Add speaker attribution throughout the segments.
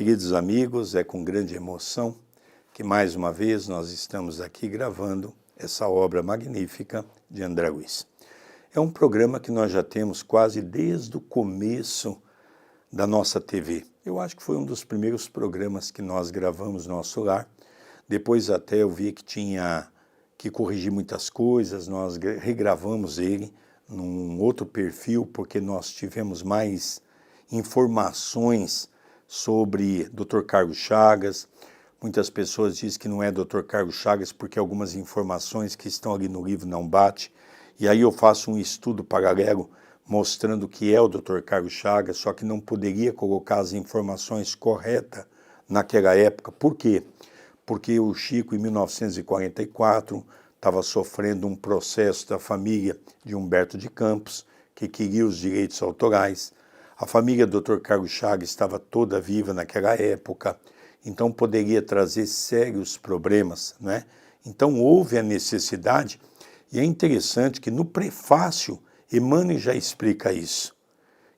Speaker 1: Queridos amigos, é com grande emoção que mais uma vez nós estamos aqui gravando essa obra magnífica de André Luiz. É um programa que nós já temos quase desde o começo da nossa TV. Eu acho que foi um dos primeiros programas que nós gravamos no nosso lar. Depois até eu vi que tinha que corrigir muitas coisas, nós regravamos ele num outro perfil, porque nós tivemos mais informações sobre Dr. Carlos Chagas. Muitas pessoas dizem que não é Dr. Carlos Chagas porque algumas informações que estão ali no livro não batem. E aí eu faço um estudo paralelo mostrando que é o Dr. Carlos Chagas, só que não poderia colocar as informações corretas naquela época. Por quê? Porque o Chico, em 1944, estava sofrendo um processo da família de Humberto de Campos, que queria os direitos autorais. A família do Dr. Carlos Chagas estava toda viva naquela época, então poderia trazer sérios problemas, né? Então houve a necessidade, e é interessante que no prefácio Emmanuel já explica isso,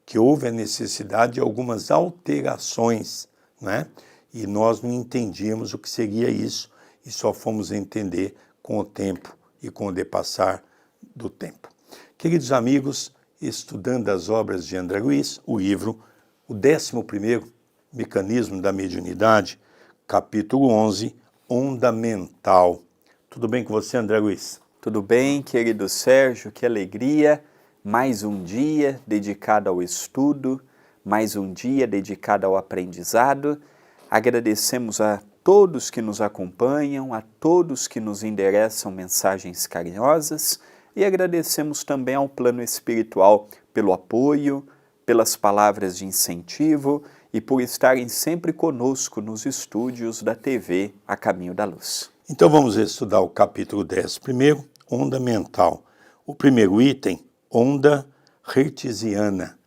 Speaker 1: que houve a necessidade de algumas alterações, né? E nós não entendíamos o que seria isso, e só fomos entender com o tempo e com o depassar do tempo. Queridos amigos, estudando as obras de André Luiz, o livro, o 11º Mecanismo da Mediunidade, capítulo 11, Onda Mental. Tudo bem com você, André Luiz?
Speaker 2: Tudo bem, querido Sérgio, que alegria. Mais um dia dedicado ao estudo, mais um dia dedicado ao aprendizado. Agradecemos a todos que nos acompanham, a todos que nos endereçam mensagens carinhosas e agradecemos também ao plano espiritual pelo apoio, pelas palavras de incentivo e por estarem sempre conosco nos estúdios da TV A Caminho da Luz.
Speaker 1: Então vamos estudar o capítulo 11º, Onda Mental. O primeiro item, onda hertziana.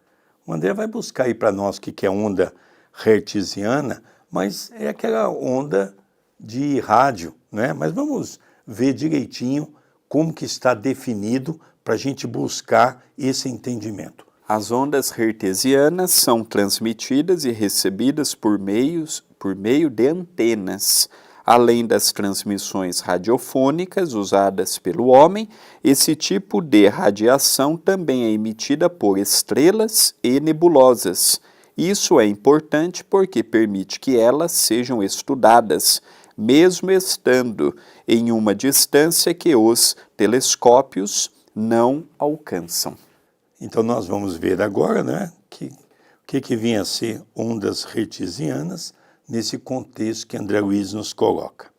Speaker 1: O André vai buscar aí para nós o que é onda hertziana, mas é aquela onda de rádio, né? Mas vamos ver direitinho como que está definido para a gente buscar esse entendimento.
Speaker 2: As ondas hertzianas são transmitidas e recebidas por meio de antenas. Além das transmissões radiofônicas usadas pelo homem, esse tipo de radiação também é emitida por estrelas e nebulosas. Isso é importante porque permite que elas sejam estudadas, mesmo estando em uma distância que os telescópios não alcançam.
Speaker 1: Então nós vamos ver agora, né, o que vinha a ser ondas hertzianas nesse contexto que André Luiz nos coloca.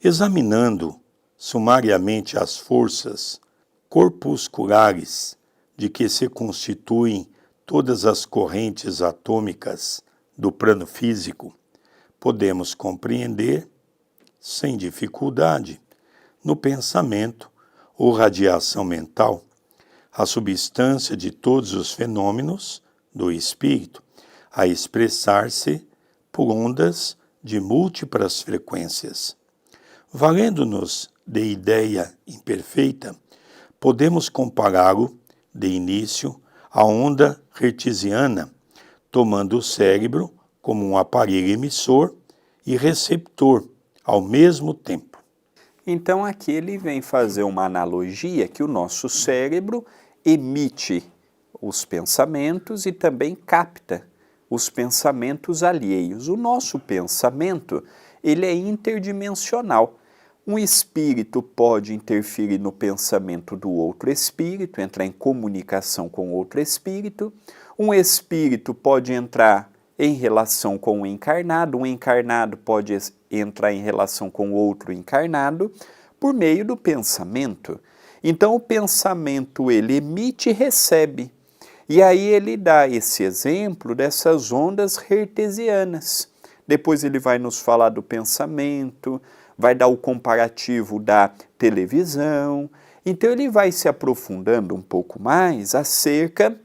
Speaker 1: Examinando sumariamente as forças corpusculares de que se constituem todas as correntes atômicas do plano físico, podemos compreender, sem dificuldade, no pensamento ou radiação mental, a substância de todos os fenômenos do espírito, a expressar-se por ondas de múltiplas frequências. Valendo-nos de ideia imperfeita, podemos compará-lo, de início, à onda hertziana, tomando o cérebro como um aparelho emissor e receptor ao mesmo tempo.
Speaker 2: Então aqui ele vem fazer uma analogia que o nosso cérebro emite os pensamentos e também capta os pensamentos alheios. O nosso pensamento, ele é interdimensional. Um espírito pode interferir no pensamento do outro espírito, entrar em comunicação com outro espírito. Um espírito pode entrar em relação com o encarnado. Um encarnado pode entrar em relação com outro encarnado por meio do pensamento. Então o pensamento ele emite e recebe. E aí ele dá esse exemplo dessas ondas hertzianas. Depois ele vai nos falar do pensamento, vai dar o comparativo da televisão. Então ele vai se aprofundando um pouco mais acerca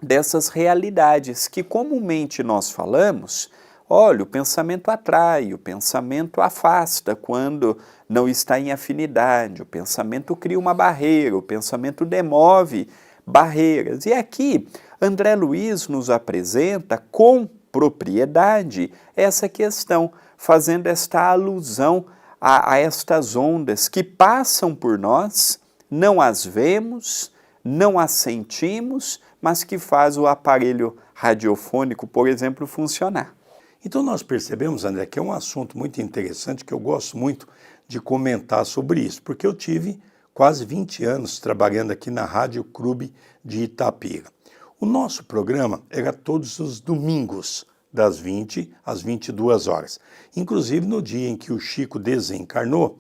Speaker 2: dessas realidades que comumente nós falamos. Olha, o pensamento atrai, o pensamento afasta quando não está em afinidade, o pensamento cria uma barreira, o pensamento demove barreiras. E aqui, André Luiz nos apresenta com propriedade essa questão, fazendo esta alusão a estas ondas que passam por nós, não as vemos, não as sentimos, mas que faz o aparelho radiofônico, por exemplo, funcionar.
Speaker 1: Então nós percebemos, André, que é um assunto muito interessante que eu gosto muito de comentar sobre isso, porque eu tive quase 20 anos trabalhando aqui na Rádio Clube de Itapira. O nosso programa era todos os domingos, das 20 às 22 horas. Inclusive no dia em que o Chico desencarnou,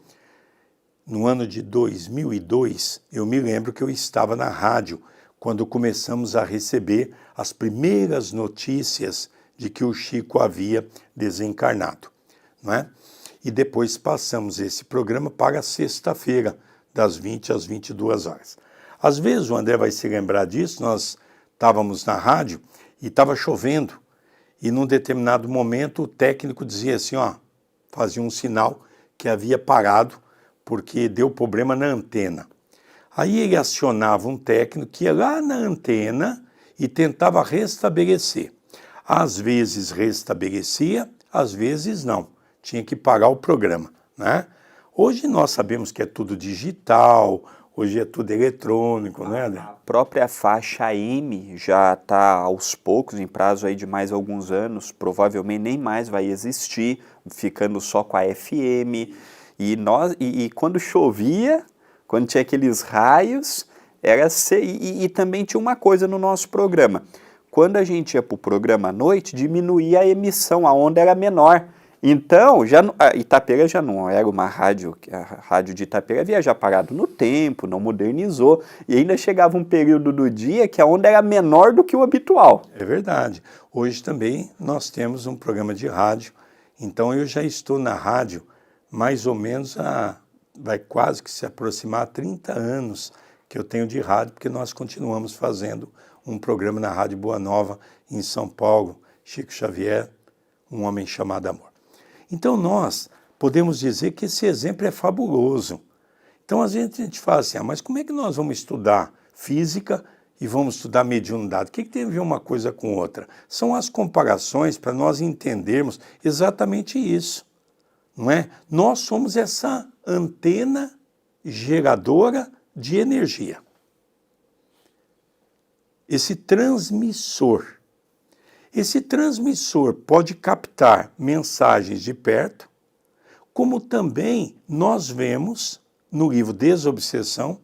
Speaker 1: no ano de 2002, eu me lembro que eu estava na rádio quando começamos a receber as primeiras notícias de que o Chico havia desencarnado, não é? E depois passamos esse programa para a sexta-feira, das 20 às 22 horas. Às vezes o André vai se lembrar disso, nós estávamos na rádio e estava chovendo, e num determinado momento o técnico dizia assim, ó, fazia um sinal que havia parado porque deu problema na antena. Aí ele acionava um técnico que ia lá na antena e tentava restabelecer. Às vezes restabelecia, às vezes não. Tinha que parar o programa, né? Hoje nós sabemos que é tudo digital, hoje é tudo eletrônico, né, André?
Speaker 2: A própria faixa AM já está aos poucos, em prazo aí de mais alguns anos, provavelmente nem mais vai existir, ficando só com a FM. E quando chovia, quando tinha aqueles raios, e também tinha uma coisa no nosso programa. Quando a gente ia para o programa à noite, diminuía a emissão, a onda era menor. Então, a Itapera já não era uma rádio, a rádio de Itapera havia já parado no tempo, não modernizou, e ainda chegava um período do dia que a onda era menor do que o habitual.
Speaker 1: É verdade. Hoje também nós temos um programa de rádio, então eu já estou na rádio mais ou menos vai quase que se aproximar a 30 anos que eu tenho de rádio, porque nós continuamos fazendo um programa na Rádio Boa Nova, em São Paulo, Chico Xavier, Um Homem Chamado Amor. Então nós podemos dizer que esse exemplo é fabuloso. Então às vezes a gente fala assim, mas como é que nós vamos estudar física e vamos estudar mediunidade? O que tem a ver uma coisa com outra? São as comparações para nós entendermos exatamente isso, não é? Nós somos essa antena geradora de energia. Esse transmissor. Esse transmissor pode captar mensagens de perto, como também nós vemos no livro Desobsessão,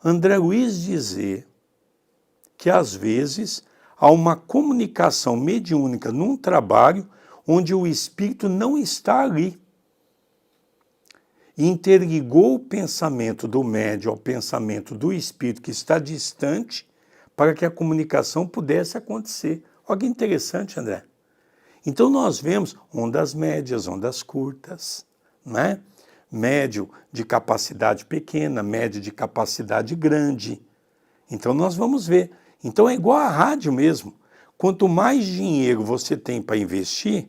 Speaker 1: André Luiz dizer que às vezes há uma comunicação mediúnica num trabalho onde o espírito não está ali. E interligou o pensamento do médium ao pensamento do espírito que está distante para que a comunicação pudesse acontecer. Olha que interessante, André. Então nós vemos ondas médias, ondas curtas, né? Médio de capacidade pequena, médio de capacidade grande. Então nós vamos ver. Então é igual a rádio mesmo. Quanto mais dinheiro você tem para investir,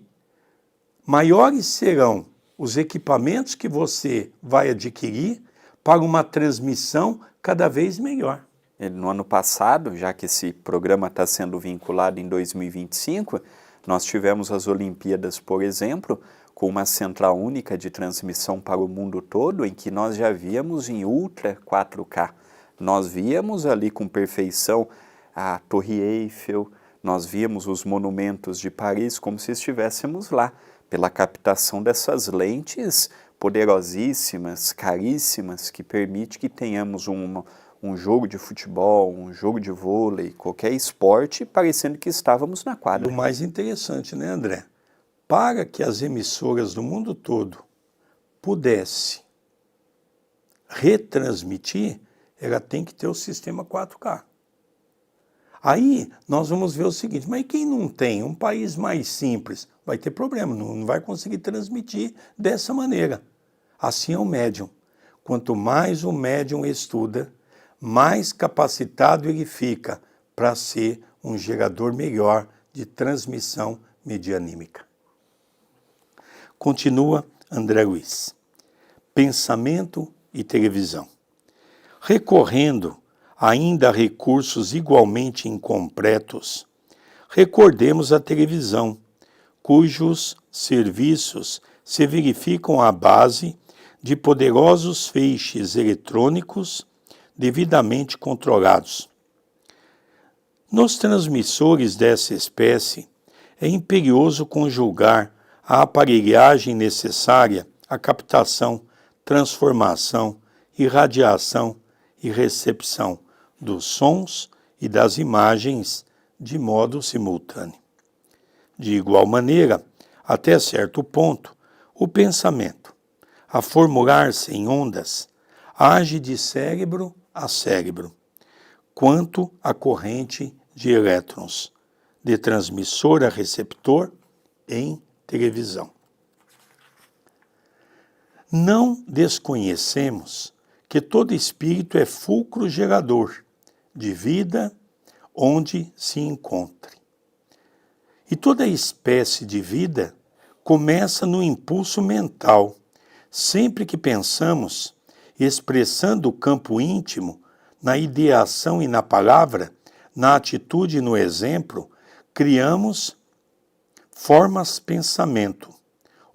Speaker 1: maiores serão os equipamentos que você vai adquirir para uma transmissão cada vez melhor.
Speaker 2: No ano passado, já que esse programa está sendo vinculado em 2025, nós tivemos as Olimpíadas, por exemplo, com uma central única de transmissão para o mundo todo, em que nós já víamos em Ultra 4K. Nós víamos ali com perfeição a Torre Eiffel, nós víamos os monumentos de Paris como se estivéssemos lá, pela captação dessas lentes poderosíssimas, caríssimas, que permite que tenhamos um jogo de futebol, um jogo de vôlei, qualquer esporte, parecendo que estávamos na quadra.
Speaker 1: O mais interessante, né, André? Para que as emissoras do mundo todo pudessem retransmitir, ela tem que ter o sistema 4K. Aí nós vamos ver o seguinte, mas quem não tem um país mais simples vai ter problema, não vai conseguir transmitir dessa maneira. Assim é o médium. Quanto mais o médium estuda, mais capacitado ele fica para ser um gerador melhor de transmissão medianímica. Continua André Luiz. Pensamento e televisão. Recorrendo ainda a recursos igualmente incompletos, recordemos a televisão cujos serviços se verificam à base de poderosos feixes eletrônicos devidamente controlados. Nos transmissores dessa espécie, é imperioso conjugar a aparelhagem necessária à captação, transformação, irradiação e recepção dos sons e das imagens de modo simultâneo. De igual maneira, até certo ponto, o pensamento, a formular-se em ondas, age de cérebro a cérebro, quanto a corrente de elétrons, de transmissor a receptor em televisão. Não desconhecemos que todo espírito é fulcro gerador de vida onde se encontre. E toda espécie de vida começa no impulso mental, sempre que pensamos, expressando o campo íntimo, na ideação e na palavra, na atitude e no exemplo, criamos formas pensamento,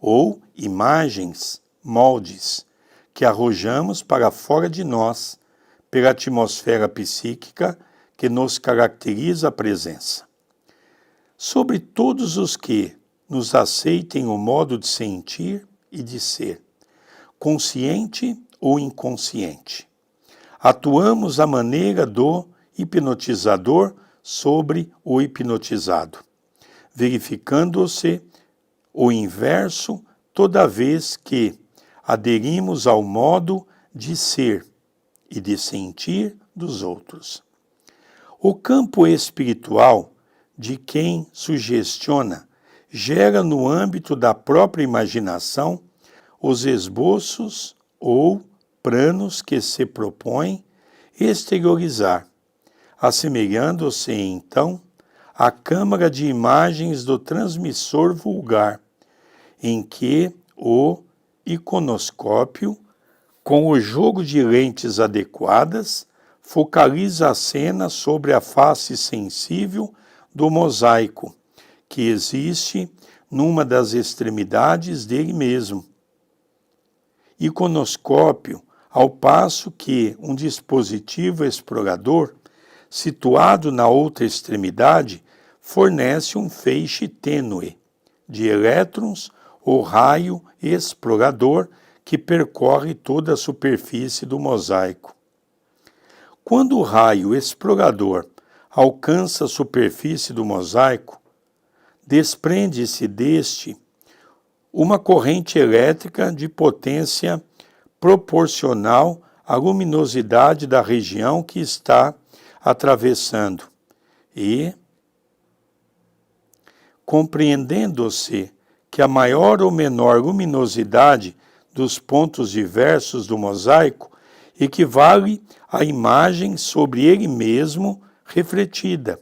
Speaker 1: ou imagens, moldes, que arrojamos para fora de nós, pela atmosfera psíquica que nos caracteriza a presença. Sobre todos os que nos aceitem o modo de sentir e de ser, consciente ou inconsciente. Atuamos à maneira do hipnotizador sobre o hipnotizado, verificando-se o inverso toda vez que aderimos ao modo de ser e de sentir dos outros. O campo espiritual de quem sugestiona gera no âmbito da própria imaginação os esboços ou planos que se propõem exteriorizar, assemelhando-se então à câmara de imagens do transmissor vulgar, em que o iconoscópio, com o jogo de lentes adequadas, focaliza a cena sobre a face sensível do mosaico, que existe numa das extremidades dele mesmo. Iconoscópio, ao passo que um dispositivo explorador, situado na outra extremidade, fornece um feixe tênue de elétrons ou raio explorador que percorre toda a superfície do mosaico. Quando o raio explorador alcança a superfície do mosaico, desprende-se deste uma corrente elétrica de potência proporcional à luminosidade da região que está atravessando e, compreendendo-se que a maior ou menor luminosidade dos pontos diversos do mosaico equivale à imagem sobre ele mesmo refletida,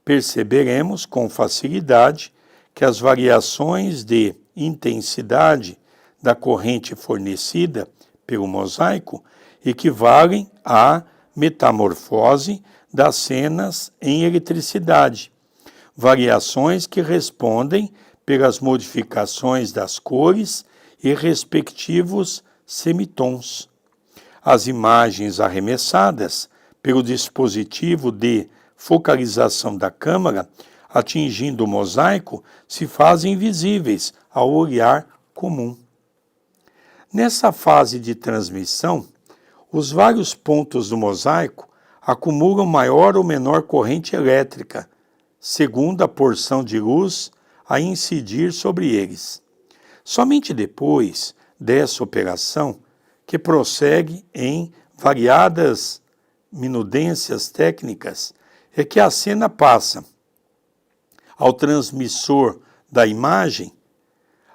Speaker 1: perceberemos com facilidade que as variações de intensidade da corrente fornecida pelo mosaico equivalem à metamorfose das cenas em eletricidade, variações que respondem pelas modificações das cores e respectivos semitons. As imagens arremessadas pelo dispositivo de focalização da câmara, atingindo o mosaico, se fazem visíveis ao olhar comum. Nessa fase de transmissão, os vários pontos do mosaico acumulam maior ou menor corrente elétrica, segundo a porção de luz a incidir sobre eles. Somente depois dessa operação, que prossegue em variadas minudências técnicas, é que a cena passa ao transmissor da imagem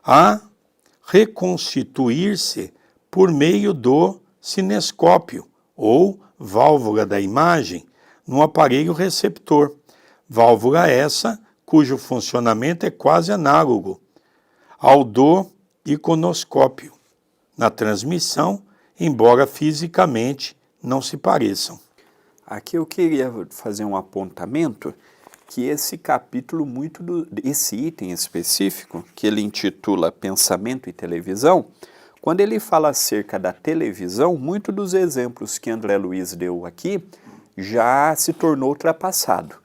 Speaker 1: a reconstituir-se por meio do cinescópio, ou válvula da imagem, no aparelho receptor. Válvula essa cujo funcionamento é quase análogo ao do iconoscópio na transmissão, embora fisicamente não se pareçam.
Speaker 2: Aqui eu queria fazer um apontamento que esse capítulo, esse item específico, que ele intitula Pensamento e Televisão, quando ele fala acerca da televisão, muito dos exemplos que André Luiz deu aqui já se tornou ultrapassado.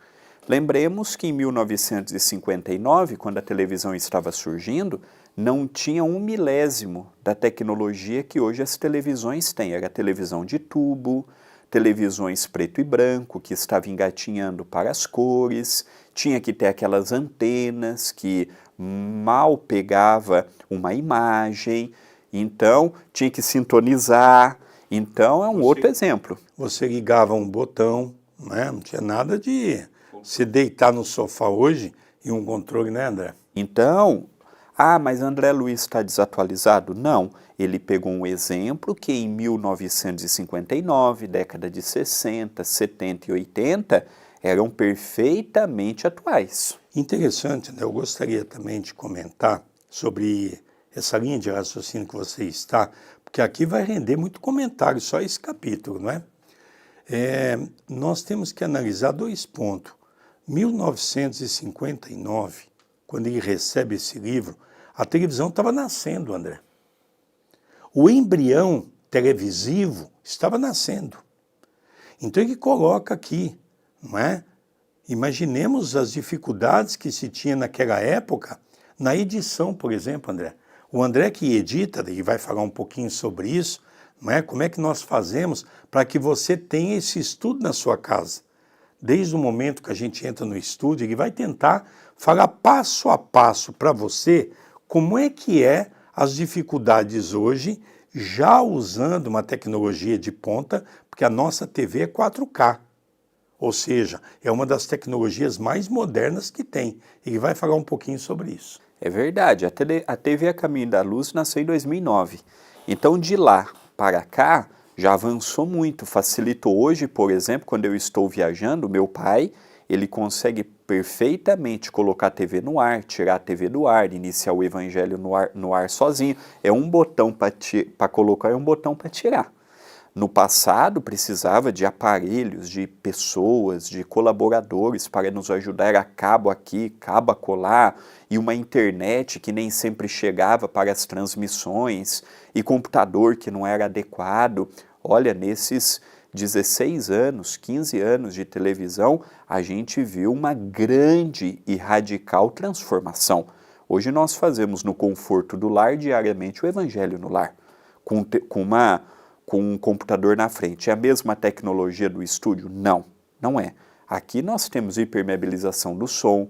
Speaker 2: Lembremos que em 1959, quando a televisão estava surgindo, não tinha 1/1000 da tecnologia que hoje as televisões têm. Era televisão de tubo, televisões preto e branco, que estava engatinhando para as cores, tinha que ter aquelas antenas que mal pegava uma imagem, então tinha que sintonizar. Então é um outro exemplo.
Speaker 1: Você ligava um botão, né? Não tinha nada de se deitar no sofá hoje e um controle, né, André?
Speaker 2: Então, mas André Luiz está desatualizado? Não, ele pegou um exemplo que em 1959, década de 60, 70 e 80, eram perfeitamente atuais.
Speaker 1: Interessante, né? Eu gostaria também de comentar sobre essa linha de raciocínio que você está, porque aqui vai render muito comentário, só esse capítulo, não é? Nós temos que analisar 2 pontos. 1959, quando ele recebe esse livro, a televisão estava nascendo, André. O embrião televisivo estava nascendo. Então ele coloca aqui, não é? Imaginemos as dificuldades que se tinha naquela época na edição, por exemplo, André. O André que edita, ele vai falar um pouquinho sobre isso, não é? Como é que nós fazemos para que você tenha esse estudo na sua casa? Desde o momento que a gente entra no estúdio, ele vai tentar falar passo a passo para você como é que as dificuldades hoje, já usando uma tecnologia de ponta, porque a nossa TV é 4K. Ou seja, é uma das tecnologias mais modernas que tem. Ele vai falar um pouquinho sobre isso.
Speaker 2: É verdade, a TV A Caminho da Luz nasceu em 2009. Então, de lá para cá, já avançou muito, facilitou. Hoje, por exemplo, quando eu estou viajando, meu pai, ele consegue perfeitamente colocar a TV no ar, tirar a TV do ar, iniciar o evangelho no ar sozinho. É um botão para colocar e um botão para tirar. No passado, precisava de aparelhos, de pessoas, de colaboradores para nos ajudar. Era cabo aqui, cabo acolá, e uma internet que nem sempre chegava para as transmissões, e computador que não era adequado. Olha, nesses 16 anos, 15 anos de televisão, a gente viu uma grande e radical transformação. Hoje nós fazemos no conforto do lar diariamente o evangelho no lar, com um computador na frente. É a mesma tecnologia do estúdio? Não, não é. Aqui nós temos impermeabilização do som,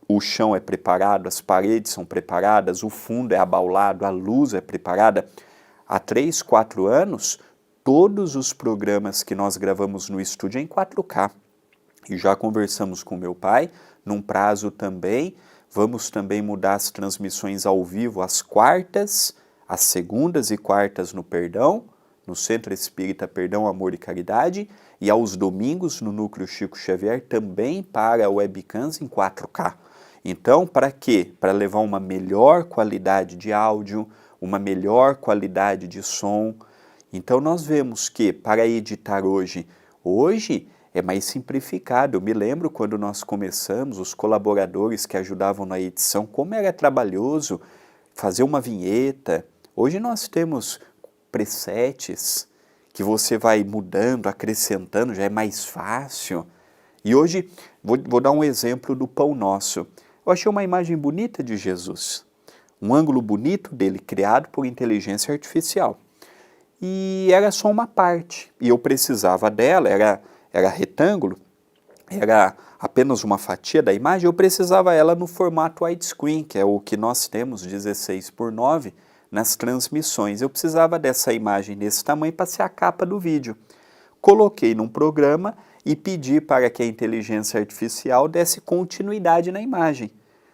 Speaker 2: o chão é preparado, as paredes são preparadas, o fundo é abaulado, a luz é preparada. Há 3, 4 anos, todos os programas que nós gravamos no estúdio é em 4K. E já conversamos com meu pai, num prazo também, vamos também mudar as transmissões ao vivo às quartas, às segundas e quartas no Perdão, no Centro Espírita Perdão, Amor e Caridade, e aos domingos no Núcleo Chico Xavier também para webcams em 4K. Então, para quê? Para levar uma melhor qualidade de áudio, uma melhor qualidade de som. Então nós vemos que para editar hoje é mais simplificado. Eu me lembro quando nós começamos, os colaboradores que ajudavam na edição, como era trabalhoso fazer uma vinheta. Hoje nós temos presets que você vai mudando, acrescentando, já é mais fácil. E hoje, vou dar um exemplo do Pão Nosso. Eu achei uma imagem bonita de Jesus, um ângulo bonito dele, criado por inteligência artificial. E era só uma parte, e eu precisava dela, era retângulo, era apenas uma fatia da imagem, eu precisava ela no formato widescreen, que é o que nós temos, 16:9, nas transmissões. Eu precisava dessa imagem desse tamanho para ser a capa do vídeo. Coloquei num programa e pedi para que a inteligência artificial desse continuidade na imagem.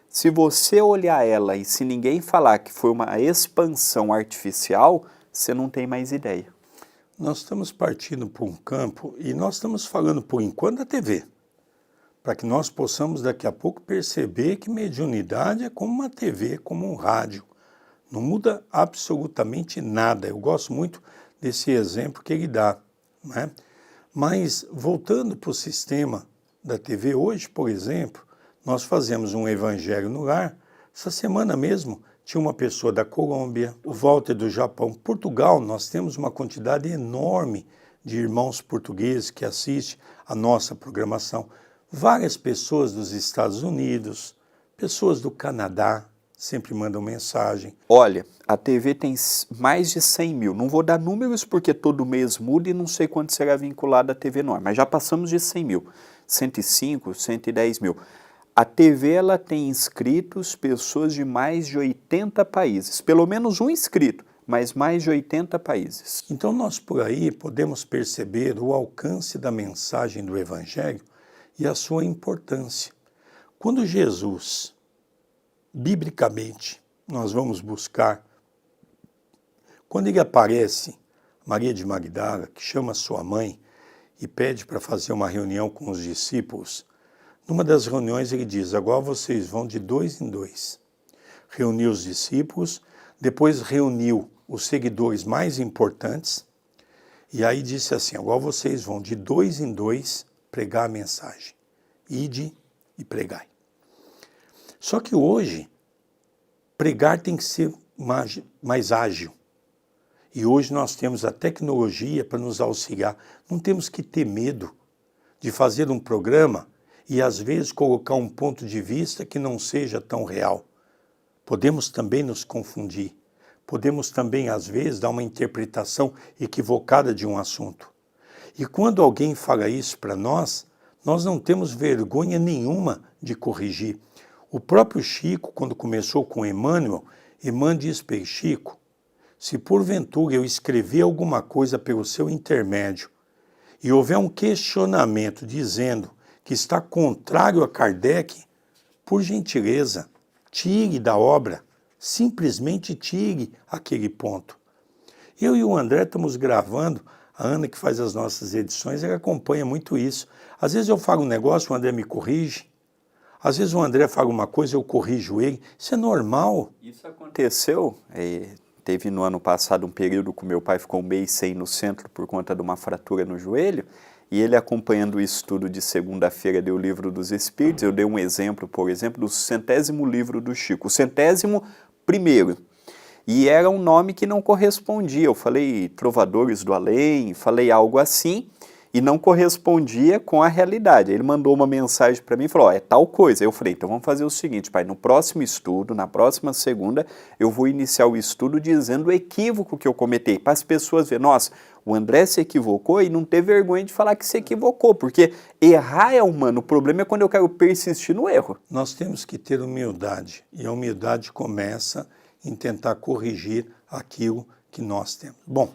Speaker 2: Se você olhar ela e se ninguém falar que foi uma expansão artificial, você não tem mais ideia.
Speaker 1: Nós estamos partindo para um campo e nós estamos falando por enquanto da TV, para que nós possamos daqui a pouco perceber que mediunidade é como uma TV, como um rádio. Não muda absolutamente nada. Eu gosto muito desse exemplo que ele dá, né? Mas voltando para o sistema da TV. Hoje, por exemplo, nós fazemos um Evangelho no Lar. Essa semana mesmo tinha uma pessoa da Colômbia, o Walter do Japão. Portugal, nós temos uma quantidade enorme de irmãos portugueses que assistem a nossa programação. Várias pessoas dos Estados Unidos, pessoas do Canadá, sempre mandam mensagem.
Speaker 2: Olha, a TV tem mais de 100 mil. Não vou dar números porque todo mês muda e não sei quanto será vinculado à TV Norte, mas já passamos de 100 mil. 105, 110 mil. A TV ela tem inscritos pessoas de mais de 80 países. Pelo menos um inscrito, mas mais de 80 países.
Speaker 1: Então nós por aí podemos perceber o alcance da mensagem do Evangelho e a sua importância. Quando Jesus, biblicamente, nós vamos buscar, quando ele aparece, Maria de Magdala, que chama sua mãe e pede para fazer uma reunião com os discípulos, numa das reuniões ele diz, agora vocês vão de 2 em 2. Reuniu os discípulos, depois reuniu os seguidores mais importantes, e aí disse assim, agora vocês vão de 2 em 2 pregar a mensagem. Ide e pregai. Só que hoje, pregar tem que ser mais ágil. E hoje nós temos a tecnologia para nos auxiliar. Não temos que ter medo de fazer um programa e às vezes colocar um ponto de vista que não seja tão real. Podemos também nos confundir. Podemos também, às vezes, dar uma interpretação equivocada de um assunto. E quando alguém fala isso para nós, nós não temos vergonha nenhuma de corrigir. O próprio Chico, quando começou com Emmanuel, Emmanuel diz para ele, Chico, se porventura eu escrever alguma coisa pelo seu intermédio e houver um questionamento dizendo que está contrário a Kardec, por gentileza, tire da obra, simplesmente tire aquele ponto. Eu e o André estamos gravando, a Ana que faz as nossas edições, ela acompanha muito isso. Às vezes eu falo um negócio, o André me corrige, às vezes o André fala uma coisa, eu corrijo ele, isso é normal.
Speaker 2: Isso aconteceu, teve no ano passado um período que meu pai ficou um mês sem ir no centro por conta de uma fratura no joelho, e ele acompanhando o estudo de segunda-feira do Livro dos Espíritos, eu dei um exemplo, por exemplo, do 100º livro do Chico, o 101º, e era um nome que não correspondia, eu falei Trovadores do Além, falei algo assim, e não correspondia com a realidade. Ele mandou uma mensagem para mim e falou, é tal coisa. Eu falei, então vamos fazer o seguinte, pai, no próximo estudo, na próxima segunda, eu vou iniciar o estudo dizendo o equívoco que eu cometi, para as pessoas verem, nossa, o André se equivocou e não ter vergonha de falar que se equivocou, porque errar é humano, o problema é quando eu quero persistir no erro.
Speaker 1: Nós temos que ter humildade, e a humildade começa em tentar corrigir aquilo que nós temos. Bom,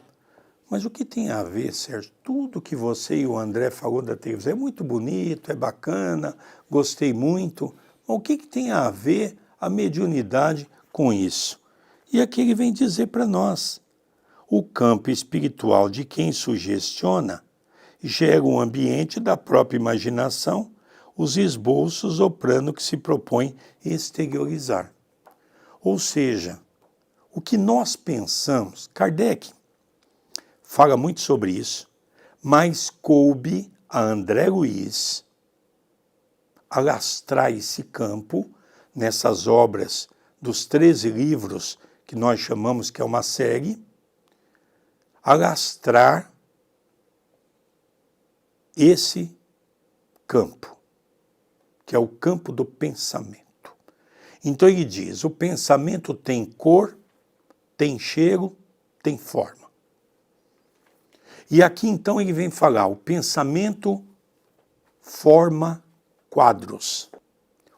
Speaker 1: mas o que tem a ver, Sérgio? Tudo que você e o André falou da televisão é muito bonito, é bacana, gostei muito. Mas o que tem a ver a mediunidade com isso? E aqui ele vem dizer para nós, o campo espiritual de quem sugestiona gera um ambiente da própria imaginação, os esboços ou plano que se propõe exteriorizar. Ou seja, o que nós pensamos, Kardec fala muito sobre isso, mas coube a André Luiz alastrar esse campo nessas obras dos 13 livros que nós chamamos que é uma série, alastrar esse campo, que é o campo do pensamento. Então ele diz, o pensamento tem cor, tem cheiro, tem forma. E aqui então ele vem falar, o pensamento forma quadros.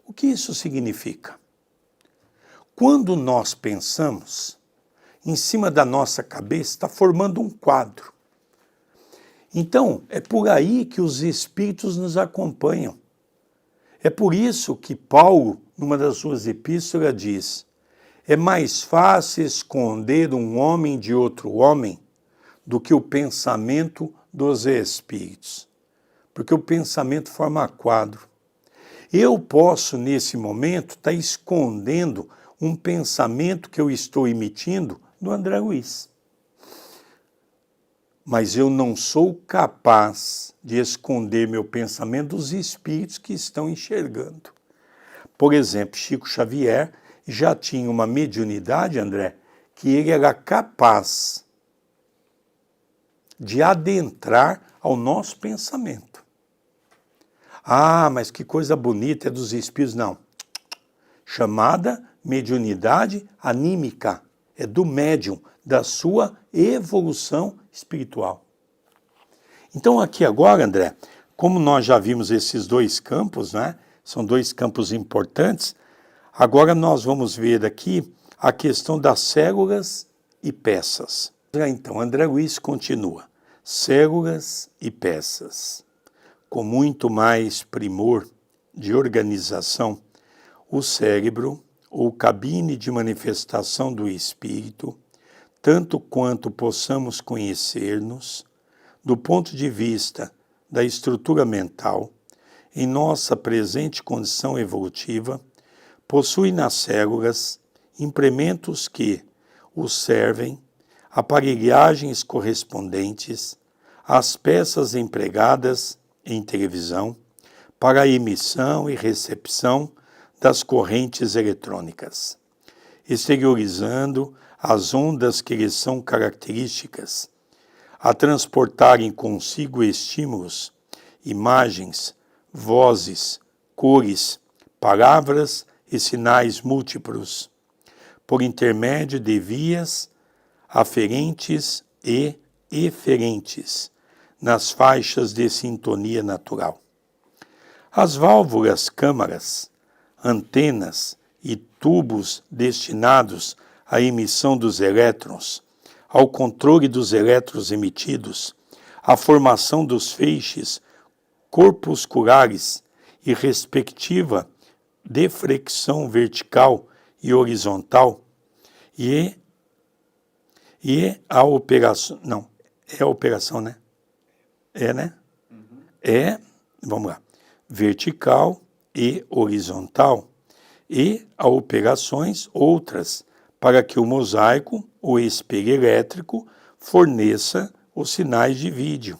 Speaker 1: O que isso significa? Quando nós pensamos, em cima da nossa cabeça está formando um quadro. Então, é por aí que os espíritos nos acompanham. É por isso que Paulo, numa das suas epístolas, diz, é mais fácil esconder um homem de outro homem do que o pensamento dos espíritos. Porque o pensamento forma quadro. Eu posso, nesse momento, estar escondendo um pensamento que eu estou emitindo do André Luiz. mas eu não sou capaz de esconder meu pensamento dos espíritos que estão enxergando. Por exemplo, Chico Xavier já tinha uma mediunidade, André, que ele era capaz de adentrar ao nosso pensamento. Ah, mas que coisa bonita, é dos espíritos. Não. Chamada mediunidade anímica. É do médium, da sua evolução espiritual. Então aqui agora, André, como nós já vimos esses dois campos, né? São dois campos importantes, agora nós vamos ver aqui a questão das células e peças. Então, André Luiz continua. Células e peças. Com muito mais primor de organização, o cérebro, ou cabine de manifestação do espírito, tanto quanto possamos conhecer-nos, do ponto de vista da estrutura mental, em nossa presente condição evolutiva, possui nas células implementos que os servem, aparelhagens correspondentes às peças empregadas em televisão para a emissão e recepção das correntes eletrônicas, exteriorizando as ondas que lhes são características, a transportarem consigo estímulos, imagens, vozes, cores, palavras e sinais múltiplos, por intermédio de vias aferentes e eferentes, nas faixas de sintonia natural. As válvulas câmaras, antenas e tubos destinados à emissão dos elétrons, ao controle dos elétrons emitidos, à formação dos feixes corpusculares e respectiva deflexão vertical e horizontal, e a operação, não, é a operação, né? É, né? É, vamos lá, vertical e horizontal, e a operações outras, para que o mosaico, o espelho elétrico, forneça os sinais de vídeo,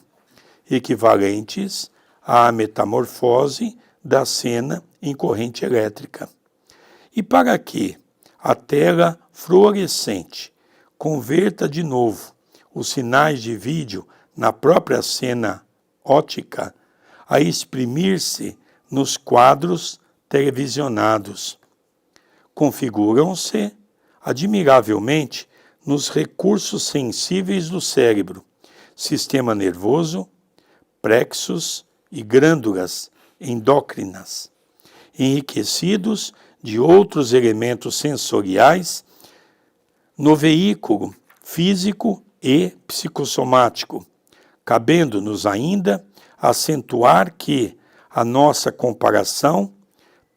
Speaker 1: equivalentes à metamorfose da cena em corrente elétrica. E para que a tela fluorescente converta de novo os sinais de vídeo na própria cena óptica a exprimir-se nos quadros televisionados. Configuram-se admiravelmente nos recursos sensíveis do cérebro, sistema nervoso, plexos e glândulas endócrinas, enriquecidos de outros elementos sensoriais no veículo físico e psicossomático, cabendo-nos ainda acentuar que a nossa comparação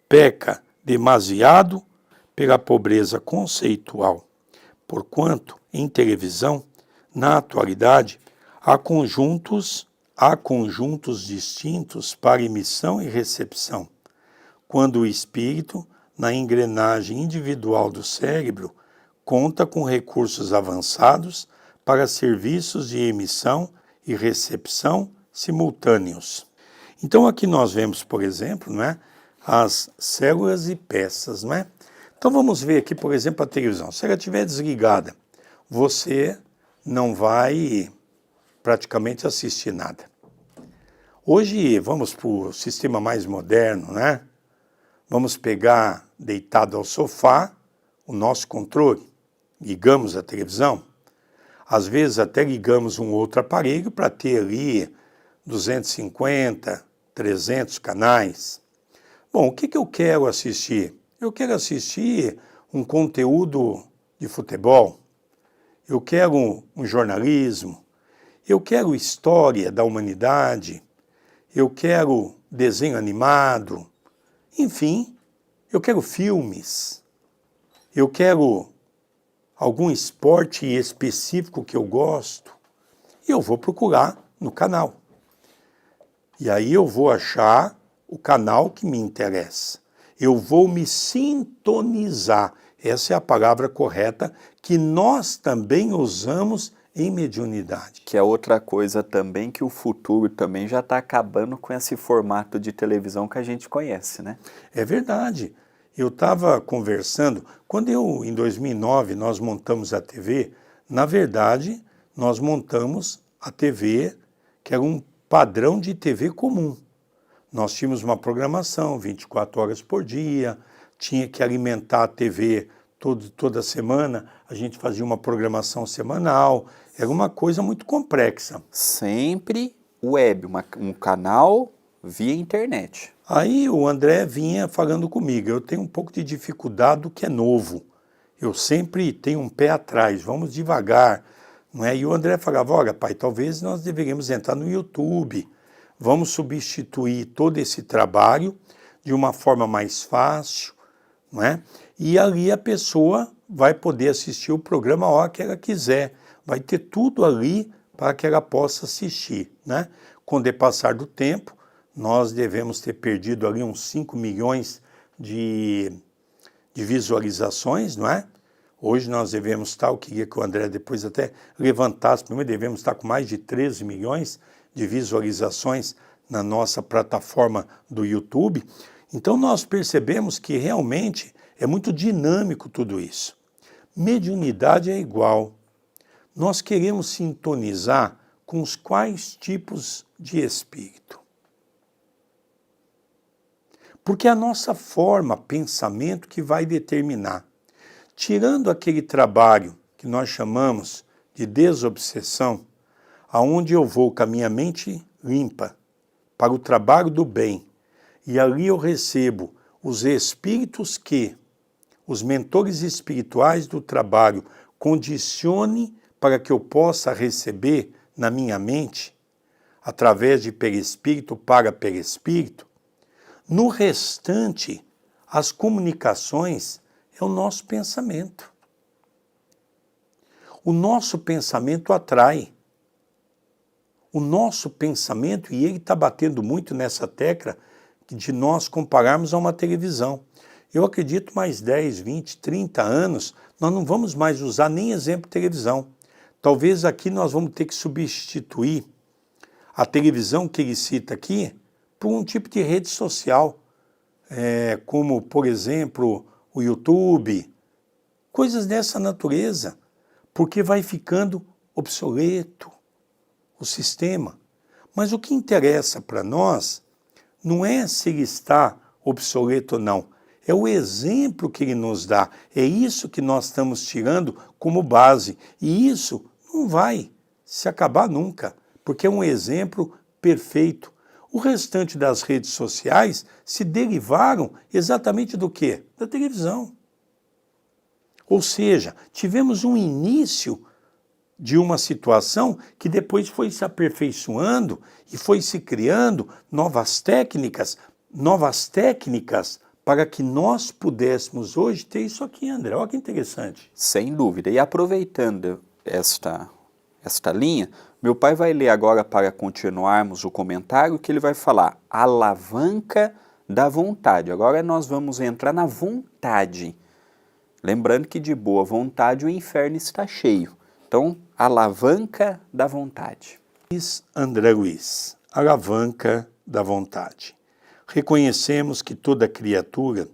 Speaker 1: peca demasiado pela pobreza conceitual, porquanto, em televisão, na atualidade, há conjuntos distintos para emissão e recepção, quando o espírito, na engrenagem individual do cérebro, conta com recursos avançados para serviços de emissão e recepção simultâneos. Então aqui nós vemos, por exemplo, né, as células e peças, não é? Então vamos ver aqui, por exemplo, a televisão. Se ela estiver desligada, você não vai praticamente assistir nada. Hoje vamos para o sistema mais moderno, né? Vamos pegar, deitado ao sofá, o nosso controle, ligamos a televisão. Às vezes até ligamos um outro aparelho para ter ali 250, 300 canais. Bom, o que eu quero assistir? Eu quero assistir um conteúdo de futebol, eu quero um jornalismo, eu quero história da humanidade, eu quero desenho animado, enfim, eu quero filmes, eu quero algum esporte específico que eu gosto, e eu vou procurar no canal. E aí eu vou achar o canal que me interessa. Eu vou me sintonizar. Essa é a palavra correta que nós também usamos em mediunidade.
Speaker 2: Que é outra coisa também, que o futuro também já está acabando com esse formato de televisão que a gente conhece, né?
Speaker 1: É verdade. Eu estava conversando, quando em 2009, nós montamos a TV, na verdade, nós montamos a TV, que era um padrão de TV comum. Nós tínhamos uma programação, 24 horas por dia, tinha que alimentar a TV toda semana, a gente fazia uma programação semanal, era uma coisa muito complexa.
Speaker 2: Sempre web, um canal via internet.
Speaker 1: Aí o André vinha falando comigo, eu tenho um pouco de dificuldade do que é novo, eu sempre tenho um pé atrás, vamos devagar, não é? E o André falava, olha pai, talvez nós deveríamos entrar no YouTube, vamos substituir todo esse trabalho de uma forma mais fácil, não é? E ali a pessoa vai poder assistir o programa a hora que ela quiser, vai ter tudo ali para que ela possa assistir, né? Com o passar do tempo, nós devemos ter perdido ali uns 5 milhões de visualizações, não é? Hoje nós devemos estar, eu queria que o André depois até levantasse, primeiro devemos estar com mais de 13 milhões de visualizações na nossa plataforma do YouTube. Então nós percebemos que realmente é muito dinâmico tudo isso. Mediunidade é igual. Nós queremos sintonizar com os quais tipos de espírito. Porque é a nossa forma, pensamento que vai determinar. Tirando aquele trabalho que nós chamamos de desobsessão, aonde eu vou com a minha mente limpa para o trabalho do bem, e ali eu recebo os espíritos que os mentores espirituais do trabalho condicionem para que eu possa receber na minha mente, através de perispírito para perispírito. No restante, as comunicações é o nosso pensamento. O nosso pensamento atrai. O nosso pensamento, e ele está batendo muito nessa tecla de nós compararmos a uma televisão. Eu acredito mais 10, 20, 30 anos, nós não vamos mais usar nem exemplo de televisão. Talvez aqui nós vamos ter que substituir a televisão que ele cita aqui por um tipo de rede social, como, por exemplo, o YouTube, coisas dessa natureza, porque vai ficando obsoleto o sistema. Mas o que interessa para nós não é se ele está obsoleto ou não, é o exemplo que ele nos dá, é isso que nós estamos tirando como base, e isso não vai se acabar nunca, porque é um exemplo perfeito. O restante das redes sociais se derivaram exatamente do quê? Da televisão. Ou seja, tivemos um início de uma situação que depois foi se aperfeiçoando e foi se criando novas técnicas para que nós pudéssemos hoje ter isso aqui, André. Olha que interessante.
Speaker 2: Sem dúvida. E aproveitando esta linha, meu pai vai ler agora, para continuarmos o comentário, que ele vai falar alavanca da vontade. Agora nós vamos entrar na vontade. Lembrando que de boa vontade o inferno está cheio. Então, alavanca da vontade.
Speaker 1: André Luiz, alavanca da vontade. Reconhecemos que toda criatura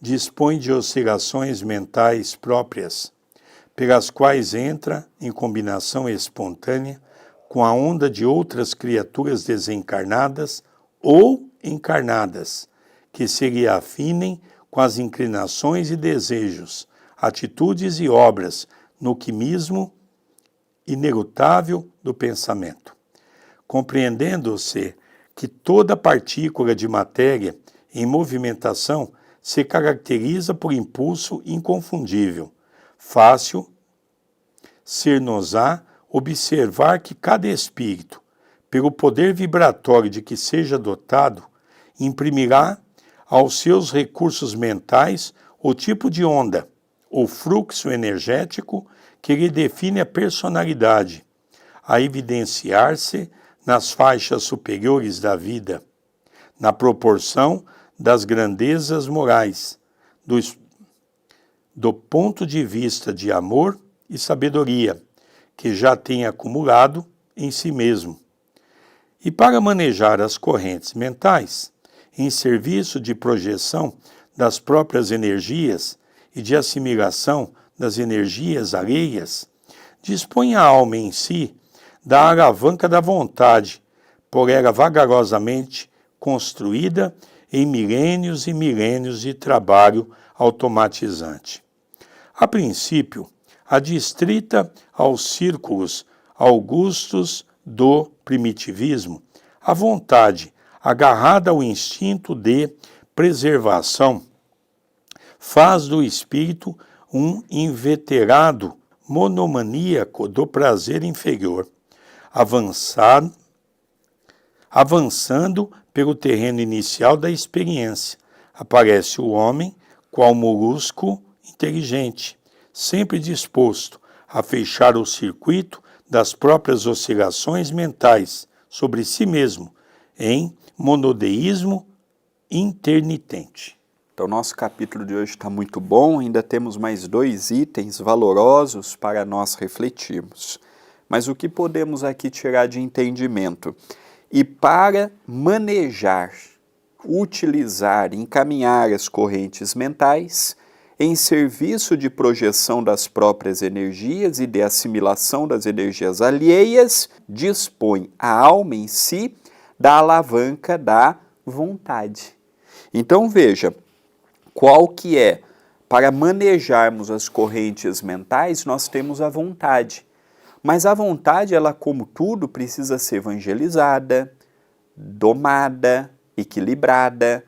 Speaker 1: dispõe de oscilações mentais próprias, pelas quais entra em combinação espontânea com a onda de outras criaturas desencarnadas ou encarnadas, que se lhe afinem com as inclinações e desejos, atitudes e obras no quimismo inelutável do pensamento. Compreendendo-se que toda partícula de matéria em movimentação se caracteriza por impulso inconfundível, fácil ser-nos-á observar que cada espírito, pelo poder vibratório de que seja dotado, imprimirá aos seus recursos mentais o tipo de onda, ou fluxo energético que lhe define a personalidade, a evidenciar-se nas faixas superiores da vida, na proporção das grandezas morais, do ponto de vista de amor e sabedoria, que já tem acumulado em si mesmo. E para manejar as correntes mentais, em serviço de projeção das próprias energias e de assimilação das energias alheias, dispõe a alma em si da alavanca da vontade, por ela vagarosamente construída em milênios e milênios de trabalho automatizante. A princípio, adstrita aos círculos augustos do primitivismo, a vontade, agarrada ao instinto de preservação, faz do espírito um inveterado monomaníaco do prazer inferior, avançando pelo terreno inicial da experiência. Aparece o homem qual molusco inteligente, sempre disposto a fechar o circuito das próprias oscilações mentais sobre si mesmo, em monodeísmo intermitente.
Speaker 2: Então, nosso capítulo de hoje está muito bom, ainda temos mais 2 itens valorosos para nós refletirmos. Mas o que podemos aqui tirar de entendimento? E para manejar, utilizar, encaminhar as correntes mentais em serviço de projeção das próprias energias e de assimilação das energias alheias, dispõe a alma em si da alavanca da vontade. Então veja, qual que é? Para manejarmos as correntes mentais, nós temos a vontade. Mas a vontade, ela como tudo, precisa ser evangelizada, domada, equilibrada,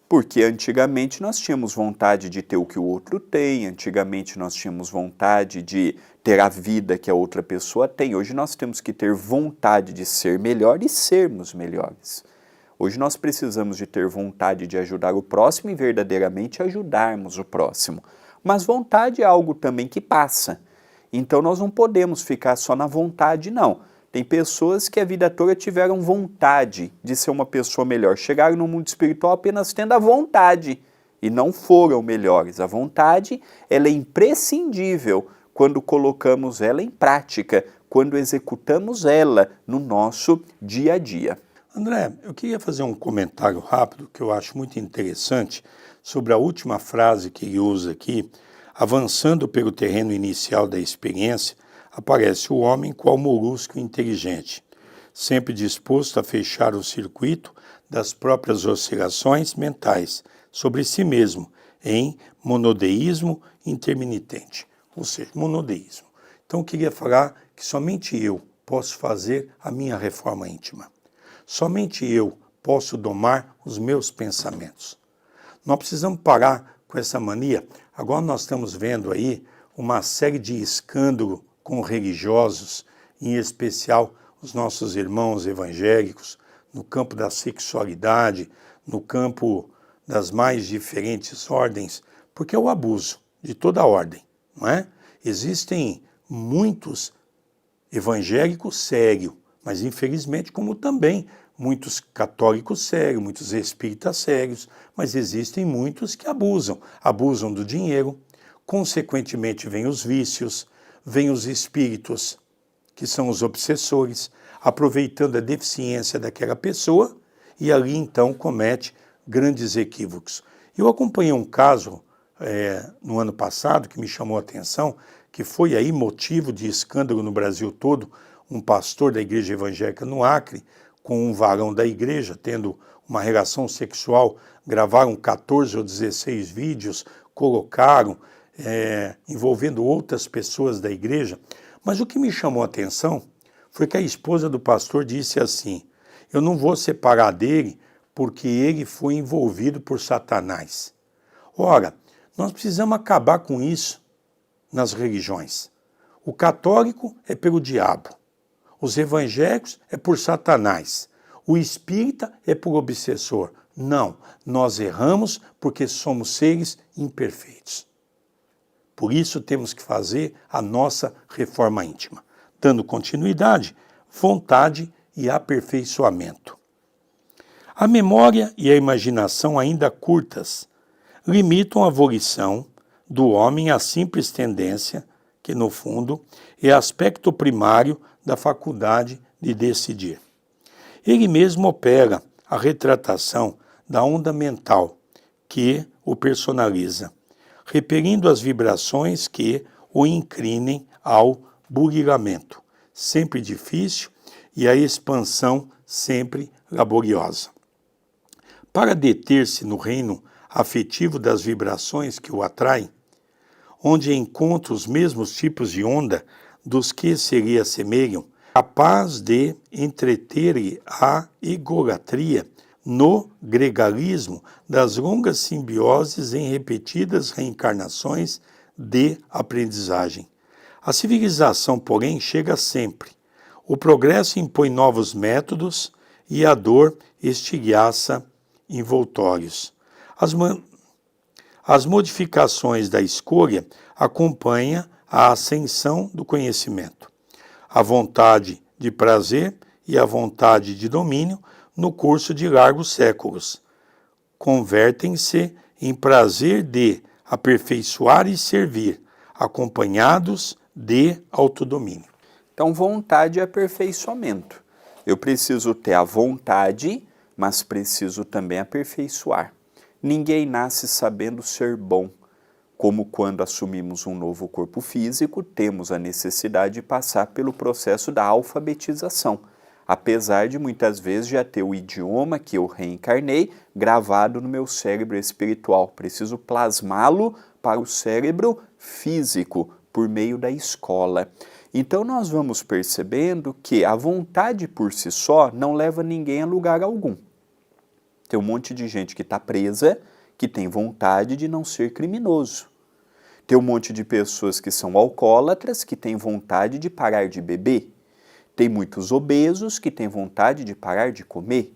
Speaker 2: porque antigamente nós tínhamos vontade de ter o que o outro tem, antigamente nós tínhamos vontade de ter a vida que a outra pessoa tem. Hoje nós temos que ter vontade de ser melhor e sermos melhores. Hoje nós precisamos de ter vontade de ajudar o próximo e verdadeiramente ajudarmos o próximo. Mas vontade é algo também que passa. Então nós não podemos ficar só na vontade, não. Tem pessoas que a vida toda tiveram vontade de ser uma pessoa melhor. Chegaram no mundo espiritual apenas tendo a vontade e não foram melhores. A vontade, ela é imprescindível quando colocamos ela em prática, quando executamos ela no nosso dia a dia.
Speaker 1: André, eu queria fazer um comentário rápido que eu acho muito interessante sobre a última frase que ele usa aqui. Avançando pelo terreno inicial da experiência, aparece o homem qual molusco inteligente, sempre disposto a fechar o circuito das próprias oscilações mentais sobre si mesmo, em monodeísmo intermitente, ou seja, monodeísmo. Então eu queria falar que somente eu posso fazer a minha reforma íntima. Somente eu posso domar os meus pensamentos. Nós precisamos parar com essa mania. Agora nós estamos vendo aí uma série de escândalos com religiosos, em especial os nossos irmãos evangélicos, no campo da sexualidade, no campo das mais diferentes ordens, porque é o abuso de toda ordem, não é? Existem muitos evangélicos sérios, mas infelizmente como também muitos católicos sérios, muitos espíritas sérios, mas existem muitos que abusam do dinheiro, consequentemente vêm os vícios, vêm os espíritos, que são os obsessores, aproveitando a deficiência daquela pessoa e ali então comete grandes equívocos. Eu acompanhei um caso no ano passado que me chamou a atenção, que foi aí motivo de escândalo no Brasil todo, um pastor da igreja evangélica no Acre, com um varão da igreja, tendo uma relação sexual, gravaram 14 ou 16 vídeos, colocaram, envolvendo outras pessoas da igreja. Mas o que me chamou a atenção foi que a esposa do pastor disse assim: eu não vou separar dele porque ele foi envolvido por Satanás. Ora, nós precisamos acabar com isso nas religiões. O católico é pelo diabo. Os evangélicos é por Satanás. O espírita é por obsessor. Não, nós erramos porque somos seres imperfeitos. Por isso temos que fazer a nossa reforma íntima, dando continuidade, vontade e aperfeiçoamento. A memória e a imaginação ainda curtas limitam a volição do homem à simples tendência que no fundo é aspecto primário da faculdade de decidir. Ele mesmo opera a retratação da onda mental que o personaliza, repelindo as vibrações que o inclinem ao burilamento, sempre difícil, e a expansão sempre laboriosa. Para deter-se no reino afetivo das vibrações que o atraem, onde encontra os mesmos tipos de onda dos que se lhe assemelham, capaz de entreter a egolatria no gregalismo das longas simbioses em repetidas reencarnações de aprendizagem. A civilização, porém, chega sempre. O progresso impõe novos métodos e a dor estilhaça envoltórios. As modificações da escolha acompanham a ascensão do conhecimento. A vontade de prazer e a vontade de domínio, no curso de largos séculos, convertem-se em prazer de aperfeiçoar e servir, acompanhados de autodomínio.
Speaker 2: Então, vontade é aperfeiçoamento. Eu preciso ter a vontade, mas preciso também aperfeiçoar. Ninguém nasce sabendo ser bom. Como quando assumimos um novo corpo físico, temos a necessidade de passar pelo processo da alfabetização, apesar de muitas vezes já ter o idioma que eu reencarnei gravado no meu cérebro espiritual. Preciso plasmá-lo para o cérebro físico, por meio da escola. Então nós vamos percebendo que a vontade por si só não leva ninguém a lugar algum. Tem um monte de gente que está presa, que tem vontade de não ser criminoso. Tem um monte de pessoas que são alcoólatras, que têm vontade de parar de beber. Tem muitos obesos que têm vontade de parar de comer.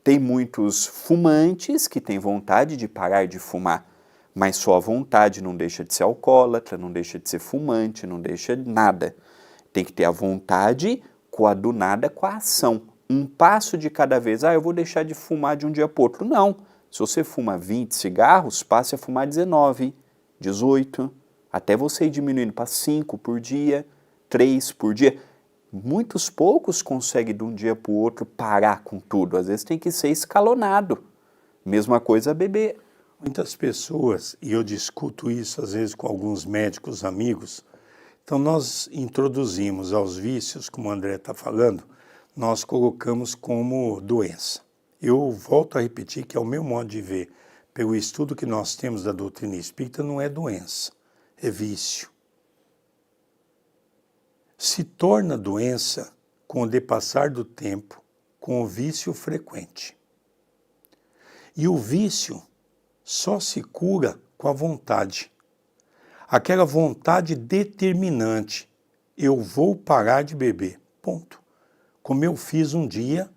Speaker 2: Tem muitos fumantes que têm vontade de parar de fumar. Mas só a vontade não deixa de ser alcoólatra, não deixa de ser fumante, não deixa de nada. Tem que ter a vontade coadunada com a ação. Um passo de cada vez. Eu vou deixar de fumar de um dia para o outro. Não. Se você fuma 20 cigarros, passe a fumar 19, 18, até você ir diminuindo para 5 por dia, 3 por dia. Muitos poucos conseguem de um dia para o outro parar com tudo. Às vezes tem que ser escalonado. Mesma coisa beber.
Speaker 1: Muitas pessoas, e eu discuto isso às vezes com alguns médicos amigos, então nós introduzimos aos vícios, como o André está falando, nós colocamos como doença. Eu volto a repetir que, ao meu modo de ver, pelo estudo que nós temos da doutrina espírita, não é doença, é vício. Se torna doença com o depassar do tempo, com o vício frequente. E o vício só se cura com a vontade. Aquela vontade determinante. Eu vou parar de beber. Ponto. Como eu fiz um dia,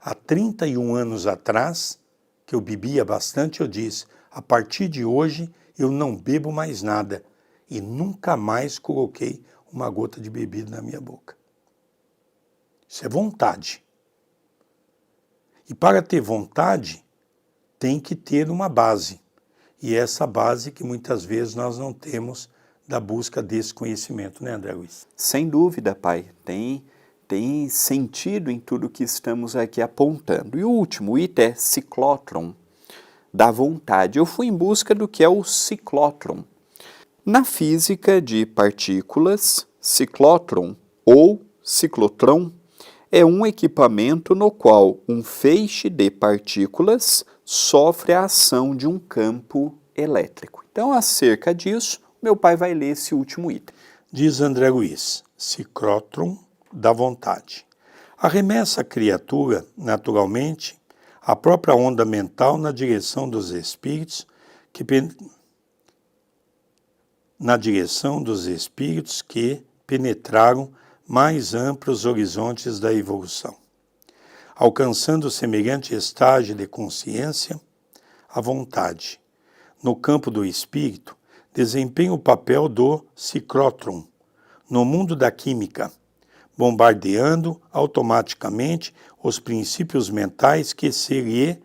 Speaker 1: há 31 anos atrás, que eu bebia bastante, eu disse, a partir de hoje eu não bebo mais nada. E nunca mais coloquei uma gota de bebida na minha boca. Isso é vontade. E para ter vontade, tem que ter uma base. E essa base que muitas vezes nós não temos da busca desse conhecimento, né, André Luiz?
Speaker 2: Sem dúvida, pai. Tem sentido em tudo que estamos aqui apontando. E o último item é ciclótron, da vontade. Eu fui em busca do que é o ciclótron. Na física de partículas, ciclótron ou ciclotrão é um equipamento no qual um feixe de partículas sofre a ação de um campo elétrico. Então, acerca disso, meu pai vai ler esse último item.
Speaker 1: Diz André Luiz, ciclótron da vontade. Arremessa a criatura, naturalmente, a própria onda mental na direção dos espíritos que penetraram mais amplos horizontes da evolução. Alcançando semelhante estágio de consciência, a vontade, no campo do espírito, desempenha o papel do ciclótron no mundo da química, bombardeando automaticamente os princípios mentais que se lhe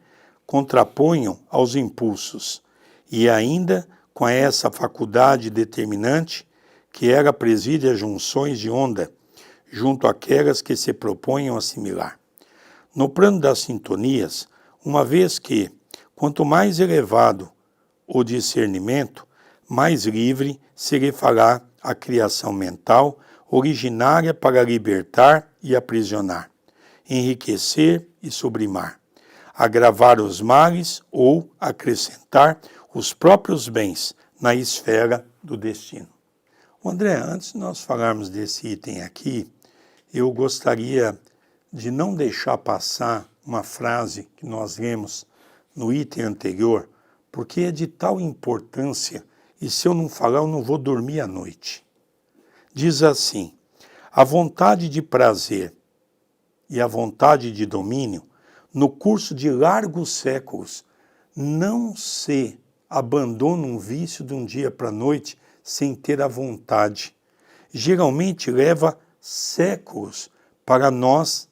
Speaker 1: contraponham aos impulsos, e ainda com essa faculdade determinante que ela preside as junções de onda, junto àquelas que se propõem a assimilar. No plano das sintonias, uma vez que, quanto mais elevado o discernimento, mais livre se lhe fará a criação mental, originária para libertar e aprisionar, enriquecer e sublimar, agravar os males ou acrescentar os próprios bens na esfera do destino. André, antes de nós falarmos desse item aqui, eu gostaria de não deixar passar uma frase que nós lemos no item anterior, porque é de tal importância e se eu não falar eu não vou dormir à noite. Diz assim: a vontade de prazer e a vontade de domínio, no curso de largos séculos, não se abandona um vício de um dia para a noite sem ter a vontade. Geralmente leva séculos para nós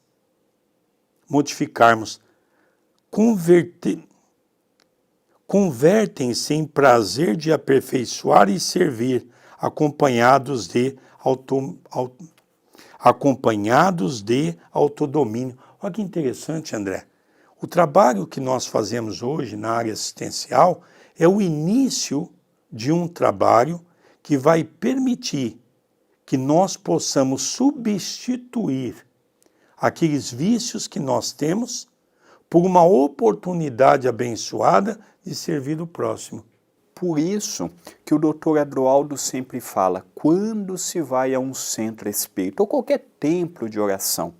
Speaker 1: modificarmos. Convertem-se em prazer de aperfeiçoar e servir, acompanhados de autodomínio. Olha que interessante, André. O trabalho que nós fazemos hoje na área assistencial é o início de um trabalho que vai permitir que nós possamos substituir aqueles vícios que nós temos por uma oportunidade abençoada de servir o próximo.
Speaker 2: Por isso que o Dr. Adroaldo sempre fala, quando se vai a um centro espírita ou qualquer templo de oração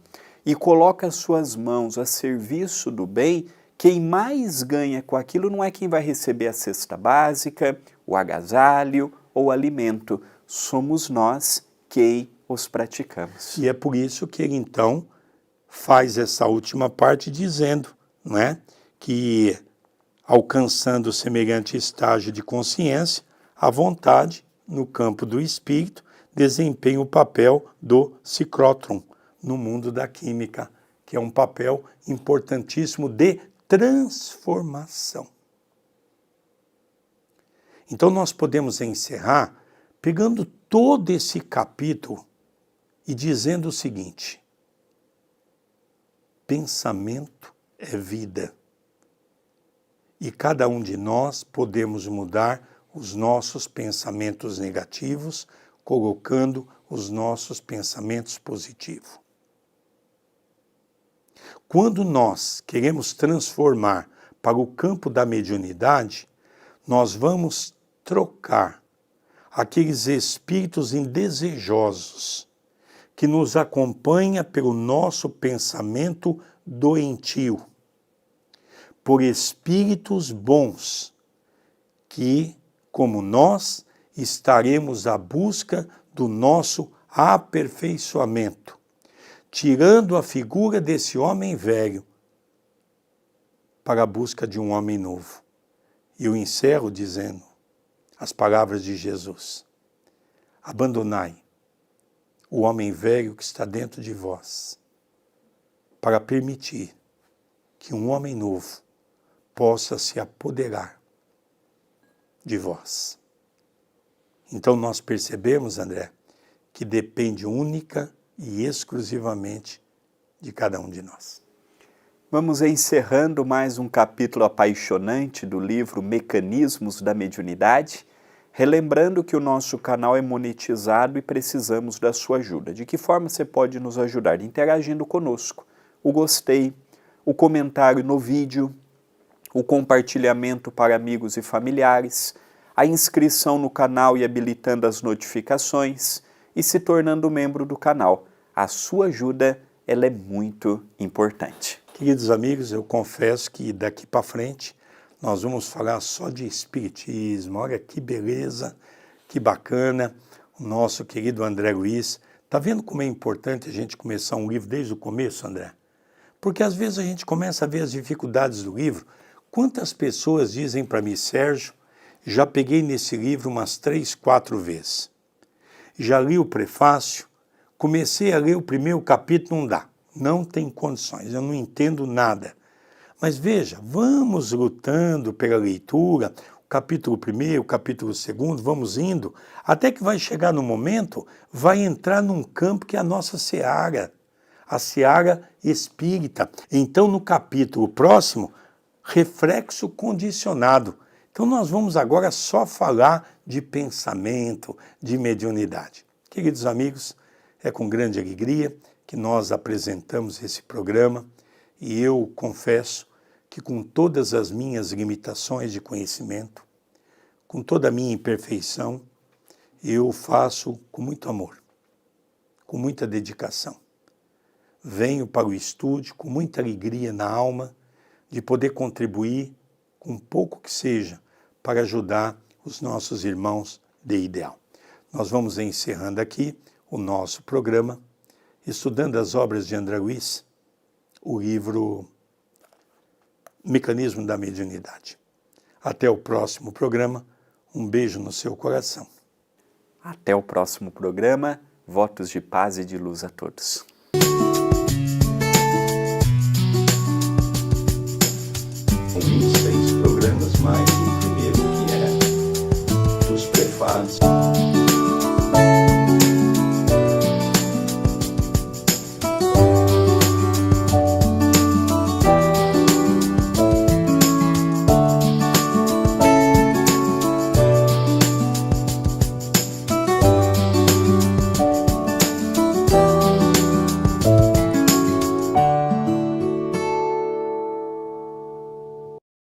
Speaker 2: e coloca as suas mãos a serviço do bem, quem mais ganha com aquilo não é quem vai receber a cesta básica, o agasalho ou o alimento, somos nós quem os praticamos.
Speaker 1: E é por isso que ele então faz essa última parte dizendo, não é, que alcançando semelhante estágio de consciência, a vontade, no campo do espírito, desempenha o papel do ciclótron no mundo da química, que é um papel importantíssimo de transformação. Então nós podemos encerrar pegando todo esse capítulo e dizendo o seguinte: pensamento é vida. E cada um de nós podemos mudar os nossos pensamentos negativos, colocando os nossos pensamentos positivos. Quando nós queremos transformar para o campo da mediunidade, nós vamos trocar aqueles espíritos indesejosos que nos acompanham pelo nosso pensamento doentio, por espíritos bons, que, como nós, estaremos à busca do nosso aperfeiçoamento, tirando a figura desse homem velho para a busca de um homem novo. E eu encerro dizendo as palavras de Jesus: abandonai o homem velho que está dentro de vós, para permitir que um homem novo possa se apoderar de vós. Então nós percebemos, André, que depende única e exclusivamente de cada um de nós.
Speaker 2: Vamos encerrando mais um capítulo apaixonante do livro Mecanismos da Mediunidade, relembrando que o nosso canal é monetizado e precisamos da sua ajuda. De que forma você pode nos ajudar? Interagindo conosco. O gostei, o comentário no vídeo, o compartilhamento para amigos e familiares, a inscrição no canal e habilitando as notificações e se tornando membro do canal. A sua ajuda, ela é muito importante.
Speaker 1: Queridos amigos, eu confesso que daqui para frente nós vamos falar só de espiritismo. Olha que beleza, que bacana, o nosso querido André Luiz. Está vendo como é importante a gente começar um livro desde o começo, André? Porque às vezes a gente começa a ver as dificuldades do livro. Quantas pessoas dizem para mim: Sérgio, já peguei nesse livro umas 3, 4 vezes. Já li o prefácio, comecei a ler o primeiro capítulo, não dá. Não tem condições, eu não entendo nada. Mas veja, vamos lutando pela leitura. capítulo 1º, capítulo 2º, vamos indo, até que vai chegar no momento, vai entrar num campo que é a nossa seara, a seara espírita. Então, no capítulo próximo, reflexo condicionado. Então, nós vamos agora só falar de pensamento, de mediunidade. Queridos amigos, é com grande alegria que nós apresentamos esse programa e eu confesso que com todas as minhas limitações de conhecimento, com toda a minha imperfeição, eu faço com muito amor, com muita dedicação. Venho para o estúdio com muita alegria na alma de poder contribuir com pouco que seja para ajudar os nossos irmãos de ideal. Nós vamos encerrando aqui o nosso programa, estudando as obras de André Luiz, o livro Mecanismo da Mediunidade. Até o próximo programa, um beijo no seu coração.
Speaker 2: Até o próximo programa, votos de paz e de luz a todos.